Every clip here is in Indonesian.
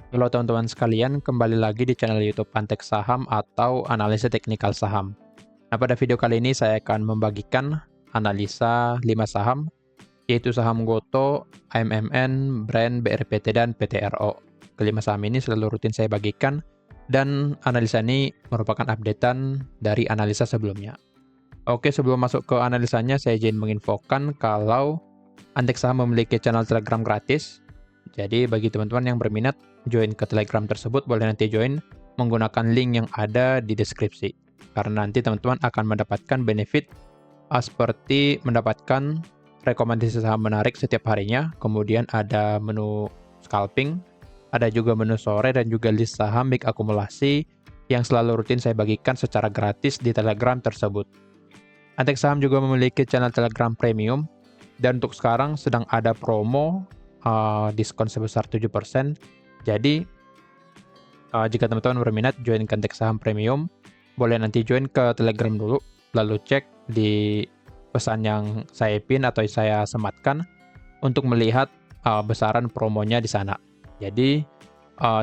Halo teman-teman sekalian, kembali lagi di channel YouTube Antek Saham atau Analisa Teknikal Saham. Nah, pada video kali ini saya akan membagikan analisa 5 saham, yaitu saham Goto, AMMN, Brand, BRPT, dan PTRO. Kelima saham ini selalu rutin saya bagikan, dan analisa ini merupakan updatean dari analisa sebelumnya. Oke, sebelum masuk ke analisanya, saya izin menginfokan kalau Antek Saham memiliki channel Telegram gratis. Jadi bagi teman-teman yang berminat join ke Telegram tersebut, boleh nanti join menggunakan link yang ada di deskripsi. Karena nanti teman-teman akan mendapatkan benefit seperti mendapatkan rekomendasi saham menarik setiap harinya, kemudian ada menu scalping, ada juga menu sore dan juga list saham big akumulasi yang selalu rutin saya bagikan secara gratis di Telegram tersebut. Antek Saham juga memiliki channel Telegram Premium, dan untuk sekarang sedang ada promo diskon sebesar 7%. Jadi, jika teman-teman berminat join ke Antek Saham Premium, boleh nanti join ke Telegram dulu, lalu cek di pesan yang saya pin atau saya sematkan untuk melihat besaran promonya di sana. Jadi,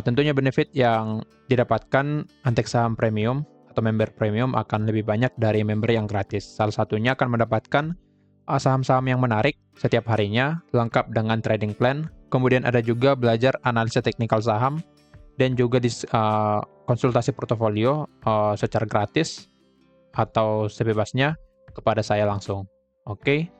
tentunya benefit yang didapatkan Antek Saham Premium atau member premium akan lebih banyak dari member yang gratis. Salah satunya akan mendapatkan saham-saham yang menarik setiap harinya, lengkap dengan trading plan. Kemudian ada juga belajar analisa teknikal saham dan juga konsultasi portofolio secara gratis atau sebebasnya kepada saya langsung. Oke,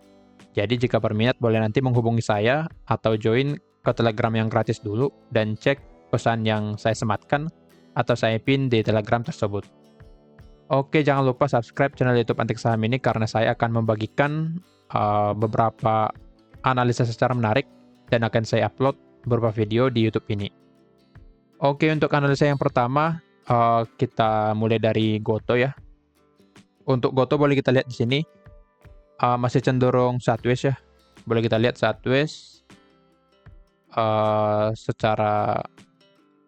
jadi jika berminat boleh nanti menghubungi saya atau join ke Telegram yang gratis dulu dan cek pesan yang saya sematkan atau saya pin di Telegram tersebut. Oke, jangan lupa subscribe channel YouTube Antik Saham ini karena saya akan membagikan beberapa analisa secara menarik dan akan saya upload beberapa video di YouTube ini. Oke, untuk analisa yang pertama kita mulai dari Goto ya. Untuk Goto boleh kita lihat di sini masih cenderung sideways ya. Boleh kita lihat sideways secara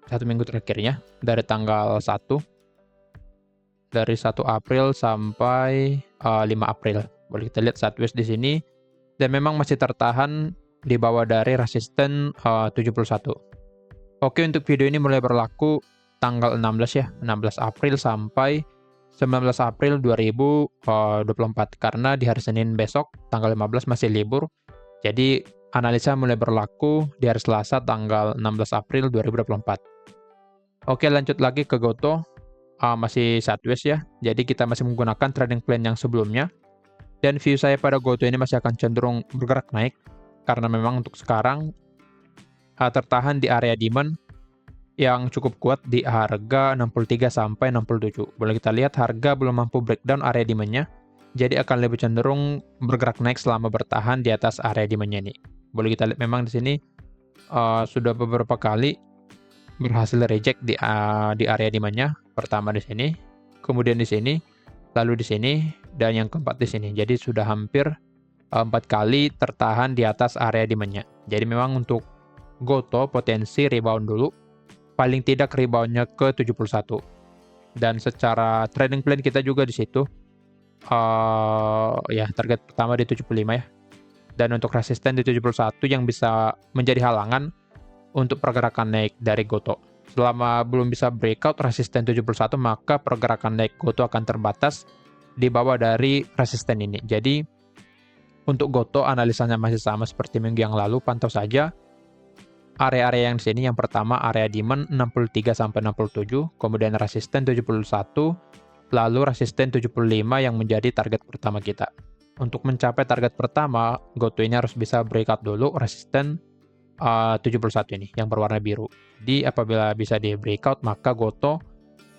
1 minggu terakhirnya dari tanggal 1 April sampai 5 April. Boleh kita lihat sideways di sini dan memang masih tertahan di bawah dari resisten 71. Oke, untuk video ini mulai berlaku tanggal 16 ya, 16 April sampai 19 April 2024 karena di hari Senin besok tanggal 15 masih libur. Jadi analisa mulai berlaku di hari Selasa tanggal 16 April 2024. Oke, lanjut lagi ke Goto. Masih sideways ya. Jadi kita masih menggunakan trading plan yang sebelumnya. Dan view saya pada Goto ini masih akan cenderung bergerak naik karena memang untuk sekarang tertahan di area demand yang cukup kuat di harga 63 sampai 67. Boleh kita lihat harga belum mampu breakdown area demand-nya. Jadi akan lebih cenderung bergerak naik selama bertahan di atas area demand-nya ini. Boleh kita lihat memang di sini sudah beberapa kali berhasil reject di area demand-nya. Pertama di sini, kemudian di sini, lalu di sini, dan yang keempat di sini. Jadi sudah hampir 4 kali tertahan di atas area demand-nya. Jadi memang untuk Goto potensi rebound dulu, paling tidak rebound-nya ke 71. Dan secara trading plan kita juga di situ, ya target pertama di 75 ya. Dan untuk resisten di 71 yang bisa menjadi halangan untuk pergerakan naik dari Goto. Selama belum bisa breakout resisten 71, maka pergerakan naik Goto akan terbatas di bawah dari resisten ini. Jadi, untuk Goto analisanya masih sama seperti minggu yang lalu, pantau saja area-area yang di sini. Yang pertama area demand 63 sampai 67, kemudian resisten 71, lalu resisten 75 yang menjadi target pertama kita. Untuk mencapai target pertama, Goto ini harus bisa breakout dulu resisten 71 ini yang berwarna biru. Jadi apabila bisa di breakout maka Goto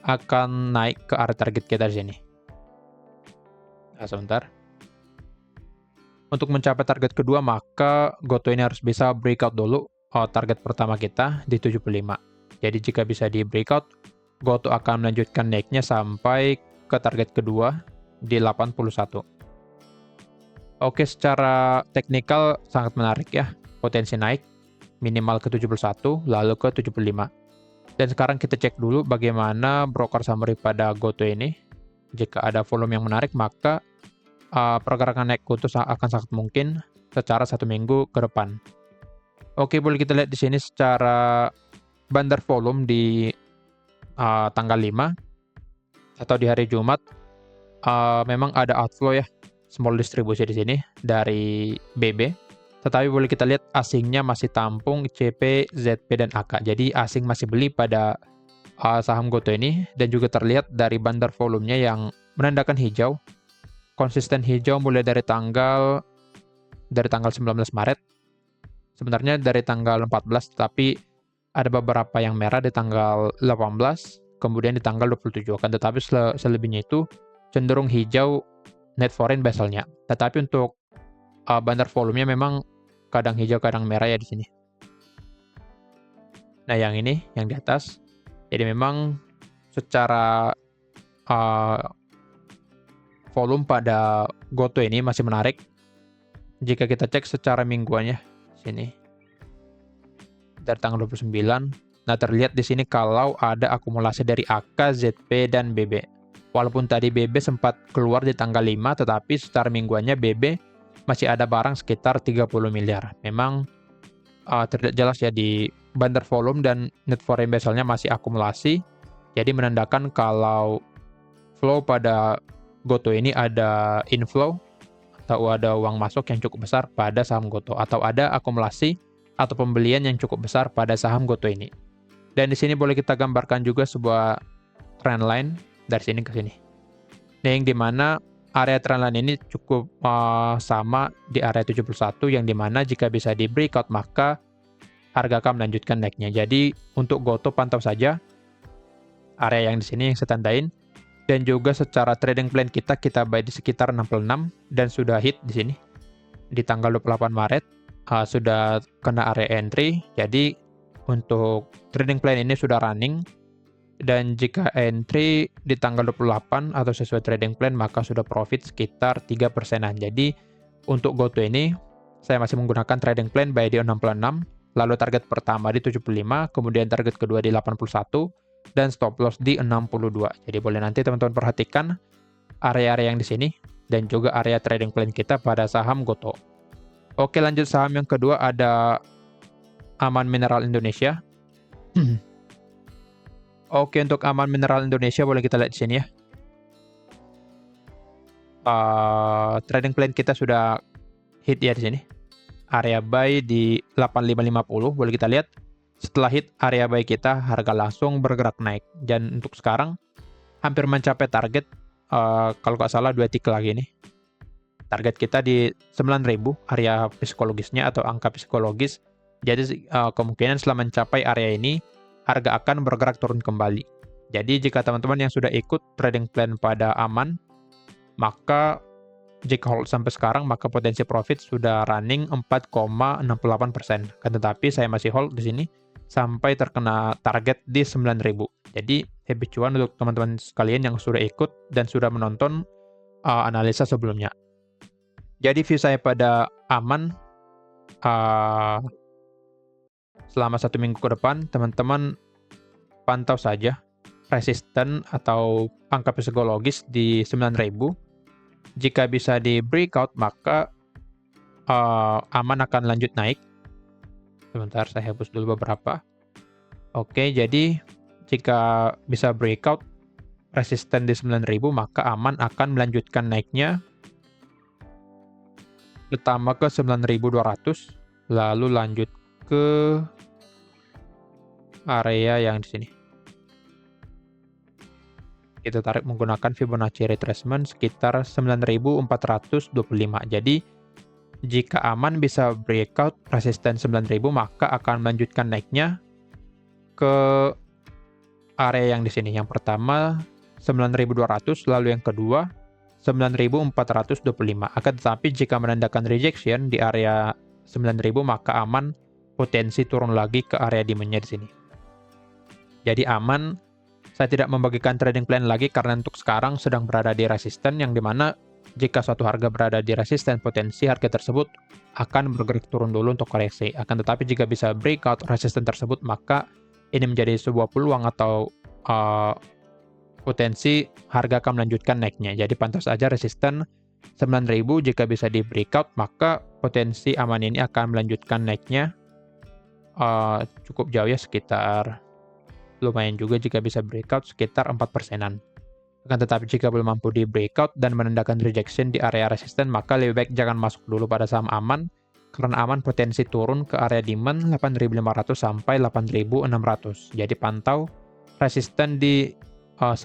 akan naik ke area target kita di sini. Nah, sebentar. Untuk mencapai target kedua maka Goto ini harus bisa breakout dulu target pertama kita di 75. Jadi jika bisa di breakout, Goto akan melanjutkan naiknya sampai ke target kedua di 81. Oke, secara teknikal sangat menarik ya, potensi naik minimal ke 71, lalu ke 75. Dan sekarang kita cek dulu bagaimana broker summary pada Goto ini. Jika ada volume yang menarik, maka pergerakan naik Goto akan sangat mungkin secara 1 minggu ke depan. Oke, boleh kita lihat di sini secara bandar volume di tanggal 5 atau di hari Jumat, memang ada outflow ya, small distribusi di sini dari BB. Tetapi boleh kita lihat asingnya masih tampung CP, ZP, dan AK. Jadi asing masih beli pada saham Goto ini, dan juga terlihat dari bandar volumenya yang menandakan hijau. Konsisten hijau mulai dari tanggal 19 Maret. Sebenarnya dari tanggal 14, tetapi ada beberapa yang merah di tanggal 18, kemudian di tanggal 27. Akan tetapi selebihnya itu cenderung hijau net foreign bezelnya. Tetapi untuk bandar volumenya memang kadang hijau, kadang merah ya di sini. Nah, yang ini, yang di atas. Jadi memang secara volume pada Goto ini masih menarik. Jika kita cek secara mingguannya, sini. Dari tanggal 29. Nah, terlihat di sini kalau ada akumulasi dari AK, ZP, dan BB. Walaupun tadi BB sempat keluar di tanggal 5, tetapi secara mingguannya BB masih ada barang sekitar 30 miliar. Memang terlihat jelas ya di bandar volume dan net foreign bezelnya masih akumulasi. Jadi menandakan kalau flow pada Goto ini ada inflow atau ada uang masuk yang cukup besar pada saham Goto, atau ada akumulasi atau pembelian yang cukup besar pada saham Goto ini. Dan di sini boleh kita gambarkan juga sebuah trend line dari sini ke sini. Nah, yang dimana area trendline ini cukup sama di area 71, yang dimana jika bisa di breakout maka harga akan melanjutkan naiknya. Jadi untuk Goto pantau saja area yang di sini yang saya tandain, dan juga secara trading plan kita buy di sekitar 66 dan sudah hit di sini di tanggal 28 Maret sudah kena area entry. Jadi untuk trading plan ini sudah running. Dan jika entry di tanggal 28 atau sesuai trading plan, maka sudah profit sekitar 3%-an. Jadi untuk Goto ini, saya masih menggunakan trading plan buy di 66, lalu target pertama di 75, kemudian target kedua di 81, dan stop loss di 62. Jadi boleh nanti teman-teman perhatikan area-area yang di sini, dan juga area trading plan kita pada saham Goto. Oke, lanjut saham yang kedua ada Aman Mineral Indonesia. Oke, untuk Aman Mineral Indonesia boleh kita lihat di sini ya. Trading plan kita sudah hit ya di sini. Area buy di 8550 boleh kita lihat. Setelah hit area buy kita, harga langsung bergerak naik. Dan untuk sekarang hampir mencapai target, kalau nggak salah 2 tick lagi nih. Target kita di 9.000 area psikologisnya atau angka psikologis. Jadi kemungkinan setelah mencapai area ini, harga akan bergerak turun kembali. Jadi jika teman-teman yang sudah ikut trading plan pada Aman, maka jika hold sampai sekarang, maka potensi profit sudah running 4,68%. Kan tetapi saya masih hold di sini sampai terkena target di 9.000. Jadi happy cuan untuk teman-teman sekalian yang sudah ikut dan sudah menonton analisa sebelumnya. Jadi view saya pada Aman selama 1 minggu ke depan, teman-teman pantau saja resisten atau angka psikologis di 9.000. Jika bisa di breakout, maka Aman akan lanjut naik. Sebentar, saya hapus dulu beberapa. Oke, jadi jika bisa breakout resisten di 9.000, maka Aman akan melanjutkan naiknya pertama ke 9.200, lalu lanjut ke area yang di sini. Kita tarik menggunakan Fibonacci retracement sekitar 9.425. Jadi jika Aman bisa breakout resisten 9.000, maka akan melanjutkan naiknya ke area yang di sini. Yang pertama 9.200, lalu yang kedua 9.425. Akan tetapi jika menandakan rejection di area 9.000, maka Aman potensi turun lagi ke area demand-nya di sini. Jadi Aman, saya tidak membagikan trading plan lagi karena untuk sekarang sedang berada di resisten, yang dimana jika suatu harga berada di resisten, potensi harga tersebut akan bergerak turun dulu untuk koreksi. Akan tetapi jika bisa breakout resisten tersebut, maka ini menjadi sebuah peluang atau potensi harga akan melanjutkan naiknya. Jadi pantau saja resisten 9.000, jika bisa di breakout, maka potensi Aman ini akan melanjutkan naiknya cukup jauh ya, sekitar lumayan juga jika bisa breakout sekitar 4%-an. Akan tetapi jika belum mampu di breakout dan menandakan rejection di area resisten, maka lebih baik jangan masuk dulu pada saham aman, karena aman potensi turun ke area demand 8.500 sampai 8.600. Jadi pantau resisten di 9.000.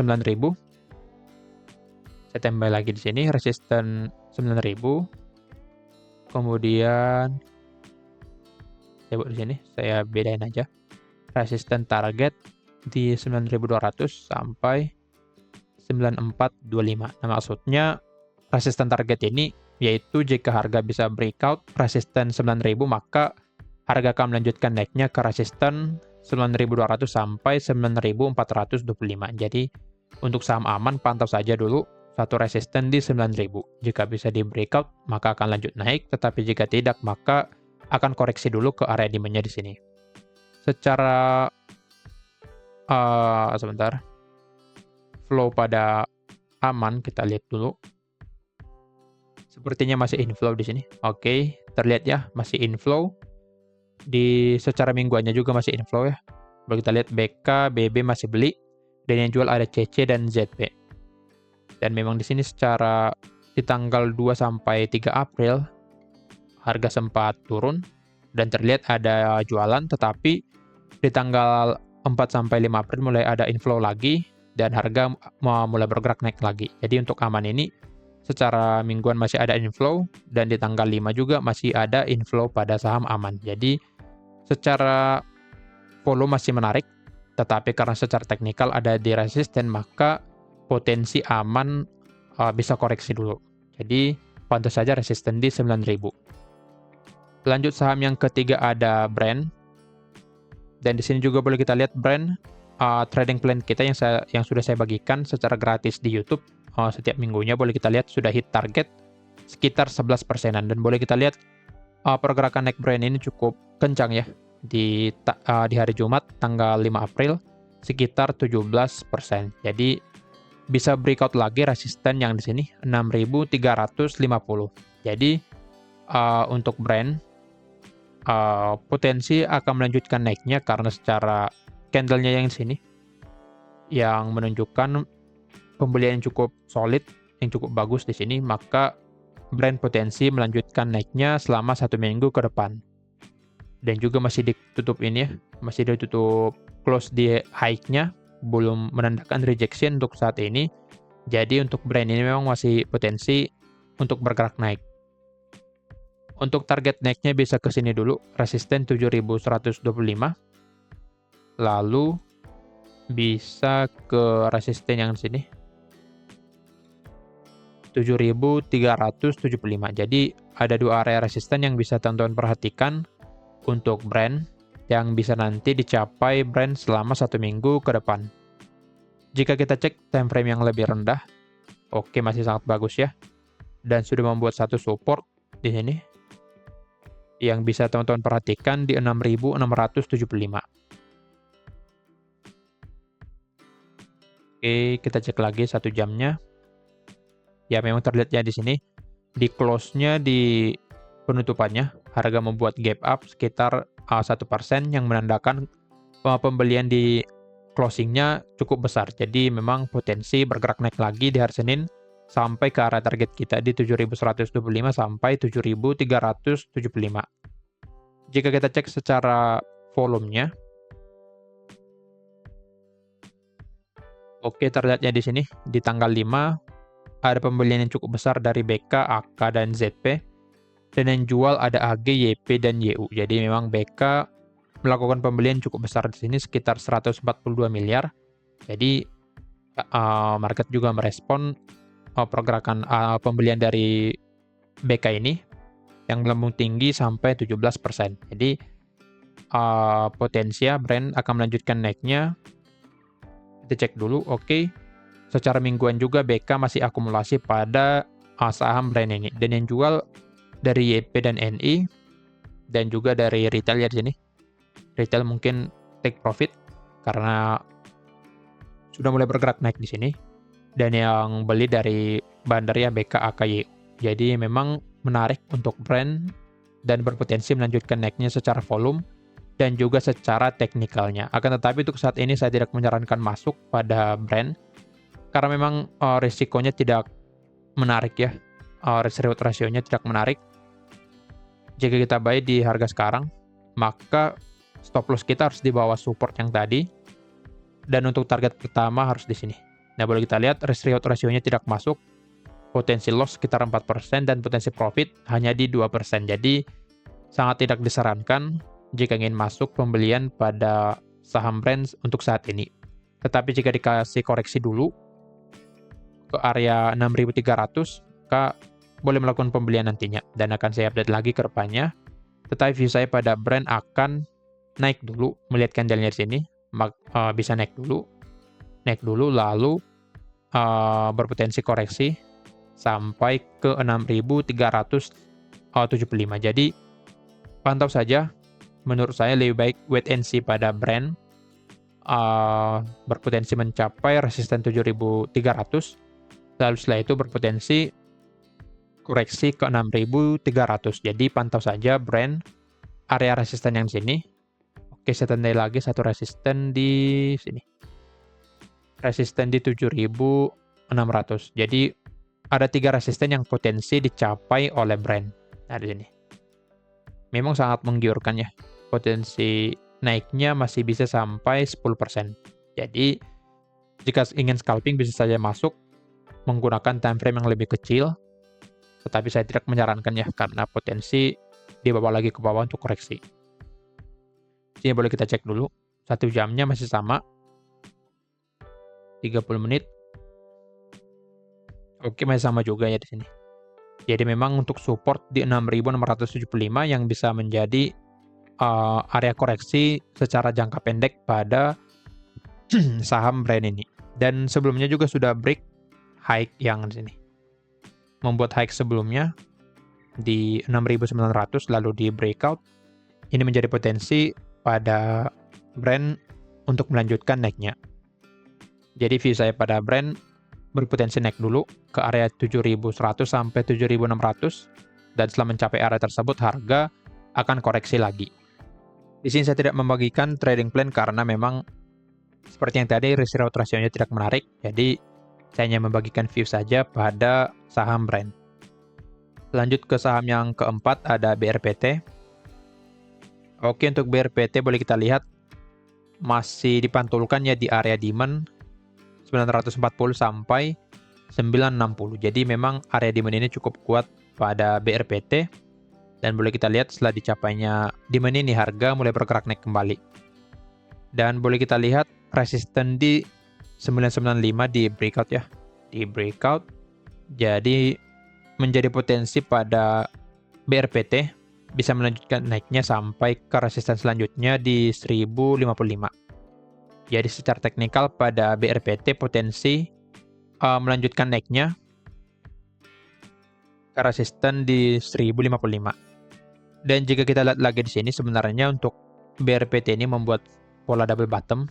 Saya tambah lagi di sini resisten 9.000. Kemudian saya buat di sini, saya bedain aja. Resisten target di 9.200 sampai 9.425. Nah, maksudnya resisten target ini yaitu jika harga bisa breakout resisten 9.000, maka harga akan melanjutkan naiknya ke resisten 9.200 sampai 9.425. Jadi untuk saham aman pantau saja dulu satu resisten di 9.000. Jika bisa di breakout, maka akan lanjut naik, tetapi jika tidak, maka akan koreksi dulu ke area demand-nya di sini. Secara sebentar, flow pada aman kita lihat dulu. Sepertinya masih inflow di sini. Oke, terlihat ya masih inflow. Di secara mingguannya juga masih inflow ya. Kalau kita lihat BK, BB masih beli, dan yang jual ada CC dan ZP. Dan memang di sini secara di tanggal 2 sampai 3 April harga sempat turun dan terlihat ada jualan, tetapi di tanggal 4 sampai 5 April mulai ada inflow lagi dan harga mulai bergerak naik lagi. Jadi untuk aman ini secara mingguan masih ada inflow dan di tanggal 5 juga masih ada inflow pada saham aman. Jadi secara volume masih menarik, tetapi karena secara teknikal ada di resisten, maka potensi aman bisa koreksi dulu. Jadi pantau saja resisten di 9.000. Lanjut saham yang ketiga ada Brand. Dan di sini juga boleh kita lihat Brand trading plan kita yang sudah saya bagikan secara gratis di YouTube setiap minggunya. Boleh kita lihat sudah hit target sekitar 11%-an, dan boleh kita lihat pergerakan naik Brand ini cukup kencang ya di hari Jumat tanggal 5 April sekitar 17%. Jadi bisa breakout lagi resisten yang di sini 6.350. Jadi untuk Brand potensi akan melanjutkan naiknya karena secara candle-nya yang di sini yang menunjukkan pembelian yang cukup solid, yang cukup bagus di sini, maka Brand potensi melanjutkan naiknya selama 1 minggu ke depan. Dan juga masih ditutup ini ya, masih ditutup close di high-nya, belum menandakan rejection untuk saat ini. Jadi untuk Brand ini memang masih potensi untuk bergerak naik. Untuk target naiknya bisa ke sini dulu, resisten 7.125. Lalu bisa ke resisten yang sini 7.375. Jadi ada dua area resisten yang bisa teman-teman perhatikan untuk Brand yang bisa nanti dicapai Brand selama 1 minggu ke depan. Jika kita cek time frame yang lebih rendah, oke, masih sangat bagus ya, dan sudah membuat satu support di sini yang bisa teman-teman perhatikan di 6.675. Oke, kita cek lagi 1 jamnya. Ya, memang terlihat ya di sini di close-nya di penutupannya harga membuat gap up sekitar 1% yang menandakan pembelian di closing-nya cukup besar. Jadi memang potensi bergerak naik lagi di hari Senin sampai ke area target kita di 7.125 sampai 7.375. Jika kita cek secara volumenya, oke, terlihatnya di sini di tanggal 5 ada pembelian yang cukup besar dari BK, AK, dan ZP. Dan yang jual ada AG, YP, dan YU. Jadi memang BK melakukan pembelian cukup besar di sini sekitar 142 miliar. Jadi market juga merespon pergerakan pembelian dari BK ini yang melambung tinggi sampai 17%. Jadi potensi Brand akan melanjutkan naiknya. Kita cek dulu, oke. Secara mingguan juga BK masih akumulasi pada saham Brand ini. Dan yang jual dari YP dan NI, dan juga dari retail ya di sini. Retail mungkin take profit karena sudah mulai bergerak naik di sini. Dan yang beli dari bandar ya BK, AKY. Jadi memang menarik untuk Brand dan berpotensi melanjutkan naiknya secara volume dan juga secara teknikalnya. Akan tetapi untuk saat ini saya tidak menyarankan masuk pada brand karena memang risikonya tidak menarik ya. Risk reward rasionya tidak menarik. Jika kita buy di harga sekarang, maka stop loss kita harus di bawah support yang tadi, dan untuk target pertama harus di sini. Nah, boleh kita lihat risk reward rasionya tidak masuk, potensi loss sekitar 4% dan potensi profit hanya di 2%. Jadi sangat tidak disarankan jika ingin masuk pembelian pada saham brand untuk saat ini. Tetapi jika dikasih koreksi dulu ke area 6.300, maka boleh melakukan pembelian nantinya dan akan saya update lagi ke depannya. Tetapi view saya pada brand akan naik dulu, melihat candlenya di sini, bisa naik dulu lalu berpotensi koreksi sampai ke 6.375. Jadi pantau saja, menurut saya lebih baik wait and see pada brand, berpotensi mencapai resisten 7.300, lalu setelah itu berpotensi koreksi ke 6.300. Jadi pantau saja brand, area resisten yang di sini. Oke, saya tandai lagi satu resisten di sini. Resisten di 7.600. Jadi ada 3 resisten yang potensi dicapai oleh brand. Nah, di sini. Memang sangat menggiurkan ya. Potensi naiknya masih bisa sampai 10%. Jadi jika ingin scalping bisa saja masuk menggunakan time frame yang lebih kecil. Tetapi saya tidak menyarankan ya, karena potensi dibawa lagi ke bawah untuk koreksi. Sini boleh kita cek dulu. 1 jamnya masih sama. 30 menit. Oke, masih sama juga ya di sini. Jadi memang untuk support di 6.675 yang bisa menjadi area koreksi secara jangka pendek pada saham brand ini. Dan sebelumnya juga sudah break high yang di sini. Membuat high sebelumnya di 6.900 lalu di breakout. Ini menjadi potensi pada brand untuk melanjutkan naiknya. Jadi view saya pada brand berpotensi naik dulu ke area 7.100 sampai 7.600, dan setelah mencapai area tersebut harga akan koreksi lagi. Di sini saya tidak membagikan trading plan karena memang seperti yang tadi risk reward rasionya tidak menarik, jadi saya hanya membagikan view saja pada saham brand. Lanjut ke saham yang keempat, ada BRPT. Oke, untuk BRPT boleh kita lihat masih dipantulkan ya di area demand 940 sampai 960. Jadi memang area demand ini cukup kuat pada BRPT, dan boleh kita lihat setelah dicapainya demand ini harga mulai bergerak naik kembali. Dan boleh kita lihat resisten di 995 di breakout ya. Di breakout. Jadi menjadi potensi pada BRPT bisa melanjutkan naiknya sampai ke resisten selanjutnya di 1055. Jadi secara teknikal pada BRPT potensi melanjutkan naiknya ke resisten di 1055. Dan jika kita lihat lagi di sini, sebenarnya untuk BRPT ini membuat pola double bottom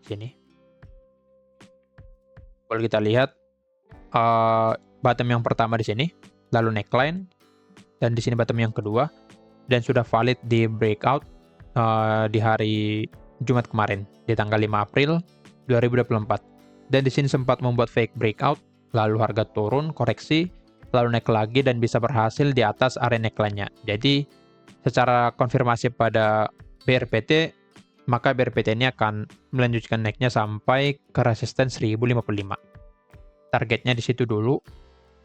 sini. Boleh kita lihat bottom yang pertama di sini, lalu neckline, dan di sini bottom yang kedua, dan sudah valid di breakout di hari Jumat kemarin, di tanggal 5 April 2024. Dan di sini sempat membuat fake breakout, lalu harga turun, koreksi, lalu naik lagi dan bisa berhasil di atas area neckline-nya. Jadi secara konfirmasi pada BRPT, maka BRPT ini akan melanjutkan naiknya sampai ke resisten 1055. Targetnya di situ dulu,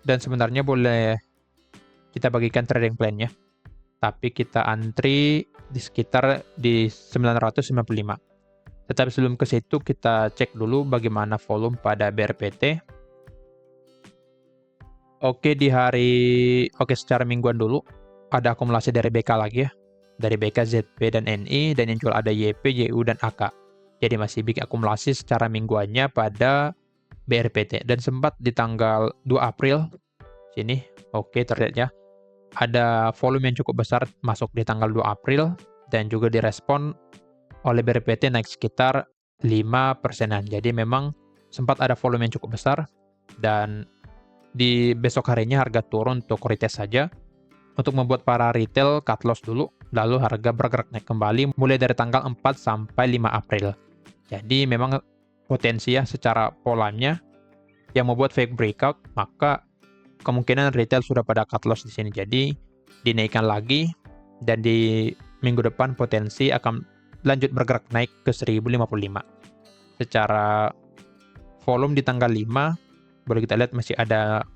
dan sebenarnya boleh kita bagikan trading plan-nya. Tapi kita antri di sekitar di 995. Tetapi sebelum ke situ kita cek dulu bagaimana volume pada BRPT. Oke, secara mingguan dulu ada akumulasi dari BK lagi ya. Dari BK, ZP, dan NI, dan yang jual ada YP, YU, dan AK. Jadi masih big akumulasi secara mingguannya pada BRPT. Dan sempat di tanggal 2 April, sini, oke terlihat ya, ada volume yang cukup besar masuk di tanggal 2 April, dan juga direspon oleh BRPT naik sekitar 5%-an. Jadi memang sempat ada volume yang cukup besar, dan di besok harinya harga turun untuk retest saja untuk membuat para retail cut loss dulu lalu harga bergerak naik kembali mulai dari tanggal 4 sampai 5 April. Jadi memang potensi ya secara polanya yang membuat fake breakout, maka kemungkinan retail sudah pada cut loss di sini. Jadi dinaikkan lagi dan di minggu depan potensi akan lanjut bergerak naik ke 1055. Secara volume di tanggal 5 boleh kita lihat masih ada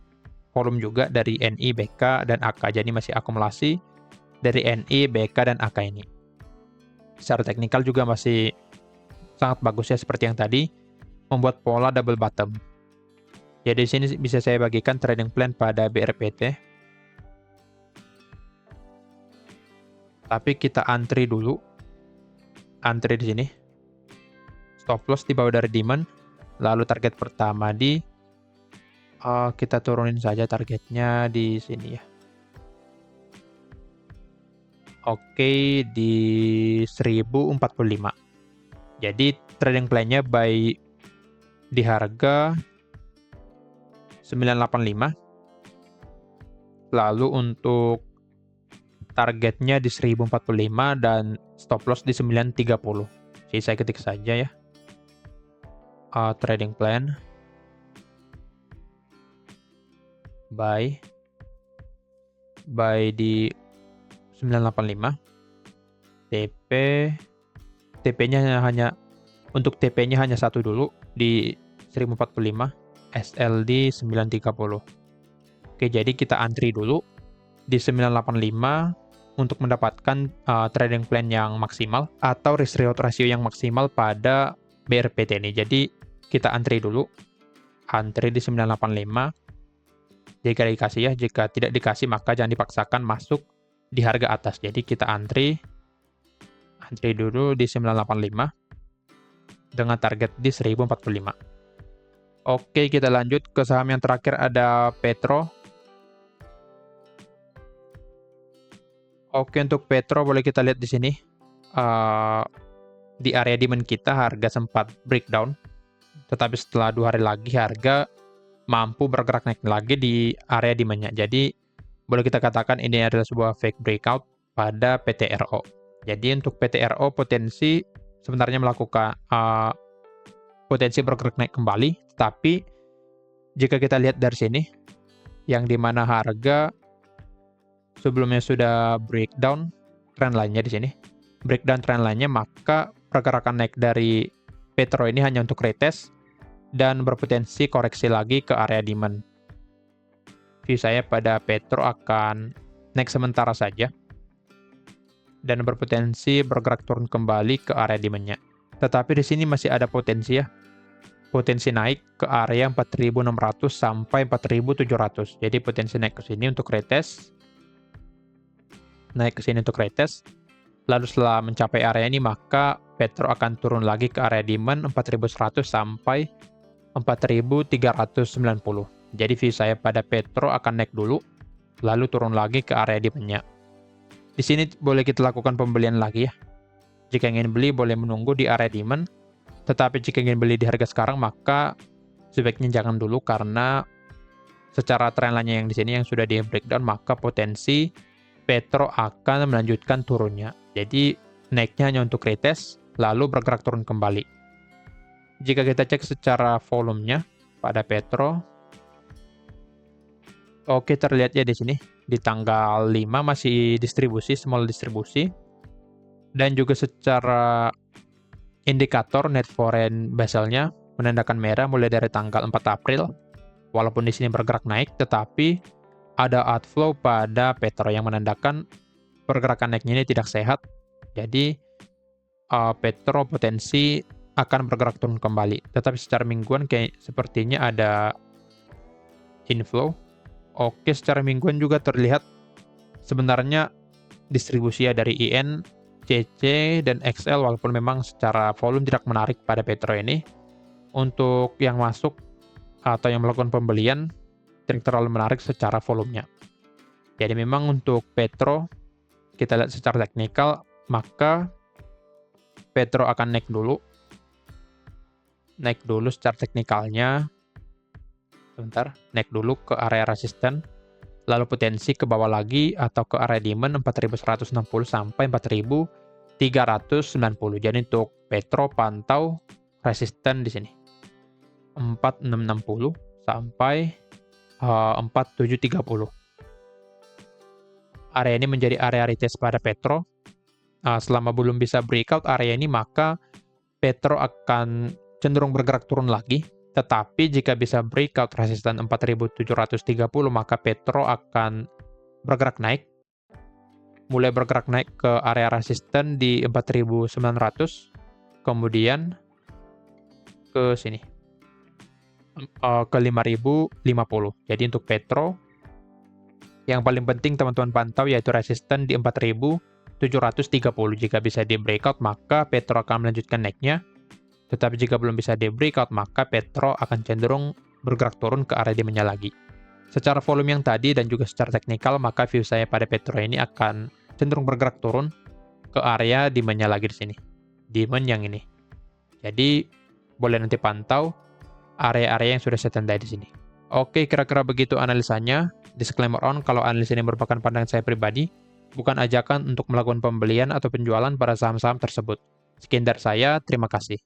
volume juga dari NI, BK, dan AK. Jadi masih akumulasi dari NI, BK, dan AK ini. Secara teknikal juga masih sangat bagus ya seperti yang tadi, membuat pola double bottom. Jadi di sini bisa saya bagikan trading plan pada BRPT. Tapi kita antri dulu. Antri di sini. Stop loss di bawah dari demand. Lalu target pertama di kita turunin saja targetnya di sini ya. Oke, di 1045. Jadi trading plan-nya buy di harga 985. Lalu untuk targetnya di 1045 dan stop loss di 930. Jadi saya ketik saja ya. Trading plan. Buy di 985. TP-nya hanya untuk TP-nya hanya satu dulu di 1045, SL di 930. Oke, jadi kita antri dulu di 985 untuk mendapatkan trading plan yang maksimal atau risk reward ratio yang maksimal pada BRPT ini. Jadi kita antri dulu. Antri di 985. Jika dikasih ya, jika tidak dikasih maka jangan dipaksakan masuk di harga atas. Jadi kita antri dulu di 985 dengan target di 1045. Oke, kita lanjut ke saham yang terakhir, ada Petro. Oke, untuk Petro boleh kita lihat di sini. Di area demand kita harga sempat breakdown, tetapi setelah 2 hari lagi harga mampu bergerak naik lagi di area demand-nya. Jadi boleh kita katakan ini adalah sebuah fake breakout pada PTRO. Jadi untuk PTRO potensi sebenarnya melakukan potensi bergerak naik kembali, tetapi jika kita lihat dari sini, yang dimana harga sebelumnya sudah breakdown trend line-nya di sini, breakdown trend line-nya, maka pergerakan naik dari Petro ini hanya untuk retest dan berpotensi koreksi lagi ke area demand. View saya pada Petro akan naik sementara saja dan berpotensi bergerak turun kembali ke area demand-nya. Tetapi di sini masih ada potensi ya. Potensi naik ke area 4.600 sampai 4.700. Jadi potensi naik ke sini untuk retest. Naik ke sini untuk retest. Lalu setelah mencapai area ini maka Petro akan turun lagi ke area demand 4.100 sampai 4.390. Jadi view saya pada Petro akan naik dulu, lalu turun lagi ke area demand-nya. Di sini boleh kita lakukan pembelian lagi ya. Jika ingin beli boleh menunggu di area demand, tetapi jika ingin beli di harga sekarang maka sebaiknya jangan dulu karena secara trend line yang di sini yang sudah di breakdown maka potensi Petro akan melanjutkan turunnya. Jadi naiknya hanya untuk retest lalu bergerak turun kembali. Jika kita cek secara volumenya pada Petro, oke terlihat ya di sini di tanggal 5 masih distribusi, small distribusi, dan juga secara indikator net foreign Basel-nya menandakan merah mulai dari tanggal 4 April. Walaupun di sini bergerak naik, tetapi ada outflow pada Petro yang menandakan pergerakan naiknya ini tidak sehat. Jadi Petro potensi akan bergerak turun kembali. Tetapi secara mingguan kayak sepertinya ada inflow. Oke, secara mingguan juga terlihat sebenarnya distribusi ya dari IN, CC, dan XL walaupun memang secara volume tidak menarik pada Petro ini. Untuk yang masuk atau yang melakukan pembelian tidak terlalu menarik secara volumenya. Jadi memang untuk Petro kita lihat secara teknikal maka Petro akan naik dulu secara teknikalnya. Sebentar, naik dulu ke area resisten lalu potensi ke bawah lagi atau ke area demand 4160 sampai 4390. Jadi untuk Petro pantau resisten di sini 4660 sampai 4730. Area ini menjadi area retest pada Petro. Selama belum bisa breakout area ini, maka Petro akan cenderung bergerak turun lagi. Tetapi jika bisa breakout resisten 4730, maka Petro akan bergerak naik. Mulai bergerak naik ke area resisten di 4900, kemudian ke sini, ke 5050. Jadi untuk Petro, yang paling penting teman-teman pantau yaitu resisten di 4730. Jika bisa di breakout, maka Petro akan melanjutkan naiknya. Tetapi jika belum bisa di breakout, maka Petro akan cenderung bergerak turun ke area demand-nya lagi. Secara volume yang tadi dan juga secara teknikal, maka view saya pada Petro ini akan cenderung bergerak turun ke area demand-nya lagi di sini. Demand yang ini. Jadi boleh nanti pantau area-area yang sudah saya tandai di sini. Oke, kira-kira begitu analisanya. Disclaimer on, kalau analisa ini merupakan pandangan saya pribadi, bukan ajakan untuk melakukan pembelian atau penjualan pada saham-saham tersebut. Sekian dari saya, terima kasih.